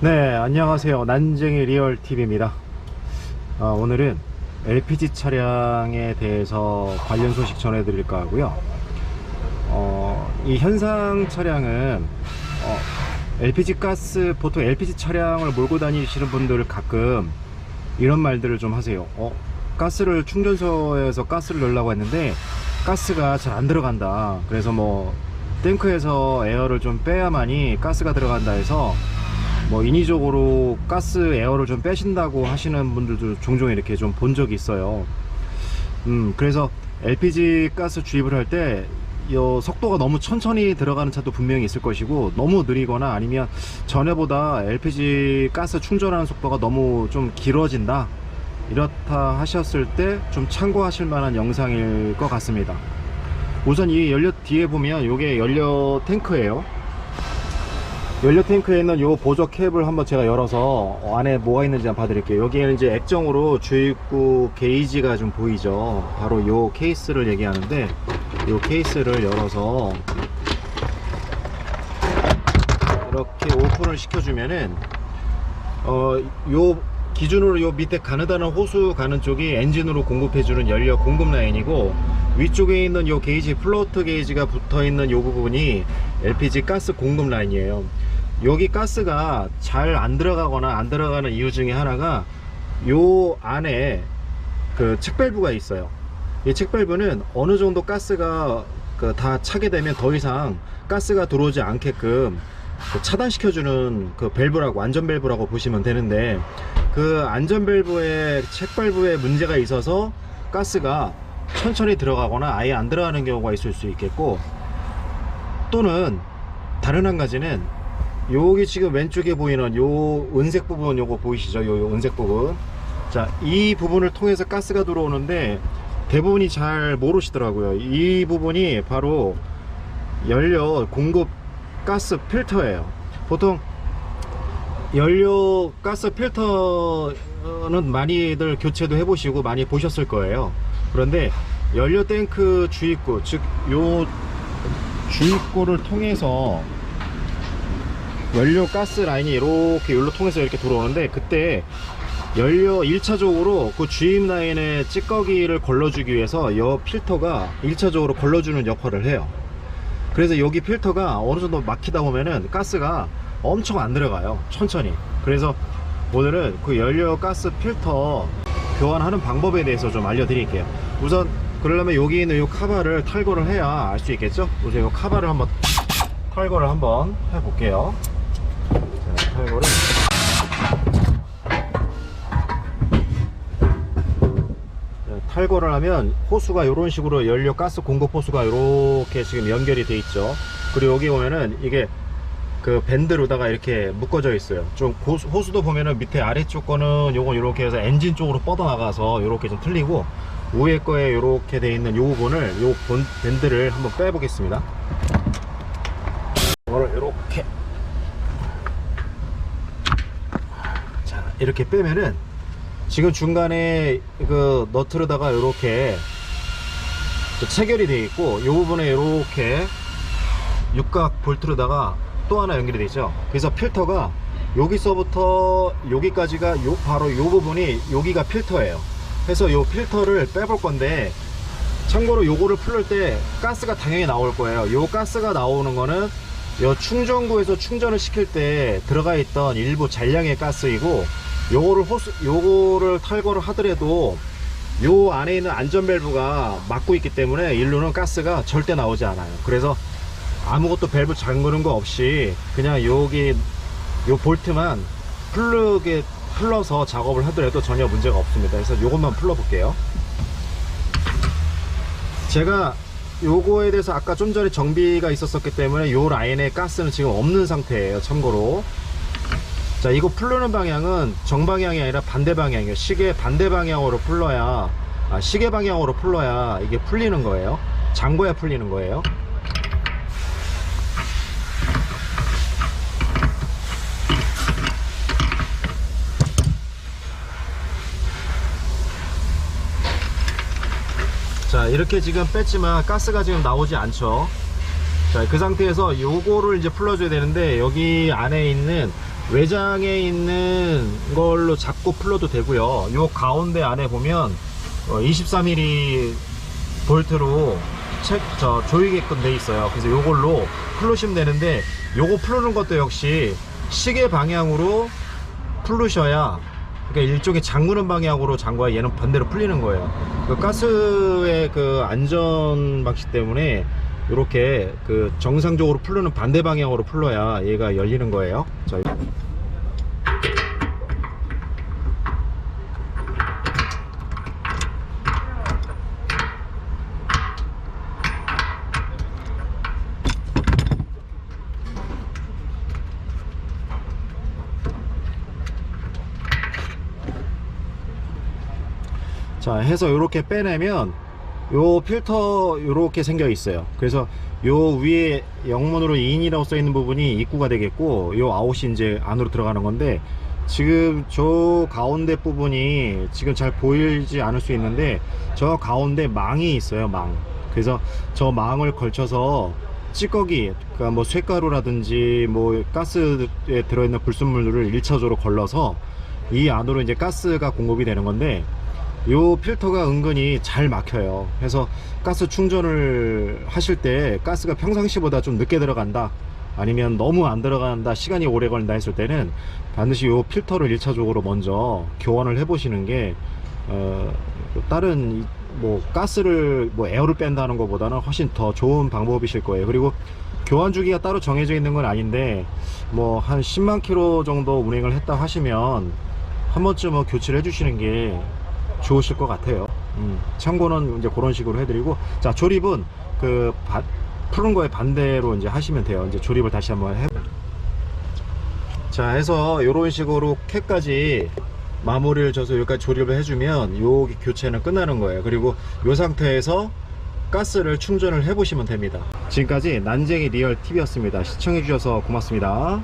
네, 안녕하세요. 난쟁이 리얼TV입니다. 오늘은 LPG 차량에 대해서 관련 소식 전해드릴까 하고요. 이 현상 차량은 LPG 가스, 보통 LPG 차량을 몰고 다니시는 분들 가끔 이런 말들을 좀 하세요. 가스를 충전소에서 가스를 넣으려고 했는데 가스가 잘 안 들어간다. 그래서 뭐 탱크에서 에어를 좀 빼야만이 가스가 들어간다 해서 뭐 인위적으로 가스 에어를 좀 빼신다고 하시는 분들도 종종 이렇게 좀 본 적이 있어요. 그래서 LPG 가스 주입을 할 때 속도가 너무 천천히 들어가는 차도 분명히 있을 것이고, 너무 느리거나 아니면 전에보다 LPG 가스 충전하는 속도가 너무 좀 길어진다, 이렇다 하셨을 때 좀 참고하실 만한 영상일 것 같습니다. 우선 이 연료 뒤에 보면 요게 연료 탱크예요. 연료 탱크에 있는 요 보조 캡을 한번 제가 열어서 안에 뭐가 있는지 한번 봐드릴게요. 여기에는 이제 액정으로 주입구 게이지가 좀 보이죠. 바로 요 케이스를 얘기하는데, 요 케이스를 열어서 이렇게 오픈을 시켜주면은 요 기준으로 요 밑에 가느다란 호수 가는 쪽이 엔진으로 공급해주는 연료 공급 라인이고, 위쪽에 있는 요 게이지, 플로트 게이지가 붙어있는 요 부분이 LPG 가스 공급 라인이에요. 여기 가스가 잘 안 들어가거나 안 들어가는 이유 중에 하나가 요 안에 그 책밸브가 있어요. 이 책밸브는 어느 정도 가스가 다 차게 되면 더 이상 가스가 들어오지 않게끔 차단시켜주는 그 밸브라고, 안전 밸브라고 보시면 되는데, 그 안전 밸브에, 책밸브에 문제가 있어서 가스가 천천히 들어가거나 아예 안 들어가는 경우가 있을 수 있겠고, 또는 다른 한 가지는 여기 지금 왼쪽에 보이는 요 은색 부분, 요거 보이시죠? 요 은색 부분. 자, 이 부분을 통해서 가스가 들어오는데 대부분이 잘 모르시더라고요. 이 부분이 바로 연료 공급 가스 필터예요. 보통 연료 가스 필터는 많이들 교체도 해보시고 많이 보셨을 거예요. 그런데 연료 탱크 주입구, 즉 요 주입구를 통해서 연료 가스 라인이 이렇게 연료 통해서 이렇게 들어오는데, 그때 연료 1차적으로 그 주입 라인에 찌꺼기를 걸러주기 위해서 이 필터가 1차적으로 걸러주는 역할을 해요. 그래서 여기 필터가 어느 정도 막히다 보면은 가스가 엄청 안 들어가요, 천천히. 그래서 오늘은 그 연료 가스 필터 교환하는 방법에 대해서 좀 알려드릴게요. 우선 그러려면 여기 있는 이 카바를 탈거를 해야 알 수 있겠죠. 우선 이 카바를 한번 탈거를 한번 해볼게요. 자, 탈거를 탈거를 하면 호수가 이런 식으로, 연료 가스 공급 호수가 이렇게 지금 연결이 돼 있죠. 그리고 여기 보면은 이게 그 밴드로다가 이렇게 묶어져 있어요. 좀 호수도 보면은 밑에 아래쪽 거는 요건 이렇게 해서 엔진 쪽으로 뻗어 나가서 이렇게 좀 틀리고, 위에 거에 이렇게 돼 있는 요 부분을, 요 밴드를 한번 빼 보겠습니다. 이거를 이렇게, 자, 이렇게 빼면은 지금 중간에 그 너트로다가 이렇게 체결이 되어 있고, 이 부분에 이렇게 육각 볼트로다가 또 하나 연결이 되어 있죠. 그래서 필터가 여기서부터 여기까지가 바로 이 부분이, 여기가 필터예요. 그래서 이 필터를 빼볼 건데, 참고로 요거를 풀릴 때 가스가 당연히 나올 거예요. 요 가스가 나오는 거는 요 충전구에서 충전을 시킬 때 들어가 있던 일부 잔량의 가스이고, 요거를 탈거를 하더라도 요 안에 있는 안전 밸브가 막고 있기 때문에 일로는 가스가 절대 나오지 않아요. 그래서 아무것도 밸브 잠그는 거 없이 그냥 여기 요 볼트만 풀러서 작업을 하더라도 전혀 문제가 없습니다. 그래서 요것만 풀러 볼게요. 제가 요거에 대해서 아까 좀 전에 정비가 있었기 때문에 요 라인에 가스는 지금 없는 상태예요, 참고로. 자, 이거 풀르는 방향은 정방향이 아니라 반대 방향이에요. 시계 반대 방향으로 풀러야, 시계 방향으로 풀러야 이게 풀리는 거예요. 잠궈야 풀리는 거예요. 자, 이렇게 지금 뺐지만 가스가 지금 나오지 않죠. 자, 그 상태에서 요거를 이제 풀어줘야 되는데, 여기 안에 있는 외장에 있는 걸로 잡고 풀러도 되고요. 요 가운데 안에 보면 23mm 볼트로 조이게끔 돼 있어요. 그래서 요걸로 풀르시면 되는데, 요거 풀르는 것도 역시 시계 방향으로 풀르셔야, 그러니까 일종의 잠그는 방향으로 잠궈야 얘는 반대로 풀리는 거예요. 그 가스의 그 안전 방식 때문에 이렇게 그 정상적으로 풀르는 반대 방향으로 풀러야 얘가 열리는 거예요. 자, 자 해서 이렇게 빼내면 요 필터 이렇게 생겨 있어요. 그래서 요 위에 영문으로 2인이라고 써 있는 부분이 입구가 되겠고, 요 아웃이 이제 안으로 들어가는 건데, 지금 저 가운데 부분이 지금 잘 보이지 않을 수 있는데, 저 가운데 망이 있어요. 망. 그래서 저 망을 걸쳐서 찌꺼기, 그러니까 뭐 쇳가루라든지 뭐 가스에 들어있는 불순물들을 1차적으로 걸러서 이 안으로 이제 가스가 공급이 되는 건데, 요 필터가 은근히 잘 막혀요. 그래서 가스 충전을 하실 때 가스가 평상시보다 좀 늦게 들어간다, 아니면 너무 안 들어간다, 시간이 오래 걸린다 했을 때는 반드시 요 필터를 1차적으로 먼저 교환을 해 보시는 게 다른 뭐 가스를 뭐 에어를 뺀다는 것보다는 훨씬 더 좋은 방법이실 거예요. 그리고 교환 주기가 따로 정해져 있는 건 아닌데, 뭐 한 10만 킬로 정도 운행을 했다 하시면 한 번쯤은 교체를 해 주시는 게 좋으실 것 같아요. 참고는 이제 그런 식으로 해드리고, 자 조립은 그 푸른 거에 반대로 이제 하시면 돼요. 이제 조립을 다시 한번 자 해서 이런 식으로 캡까지 마무리를 져서 여기까지 조립을 해주면 요 교체는 끝나는 거예요. 그리고 이 상태에서 가스를 충전을 해 보시면 됩니다. 지금까지 난쟁이 리얼 TV였습니다. 시청해 주셔서 고맙습니다.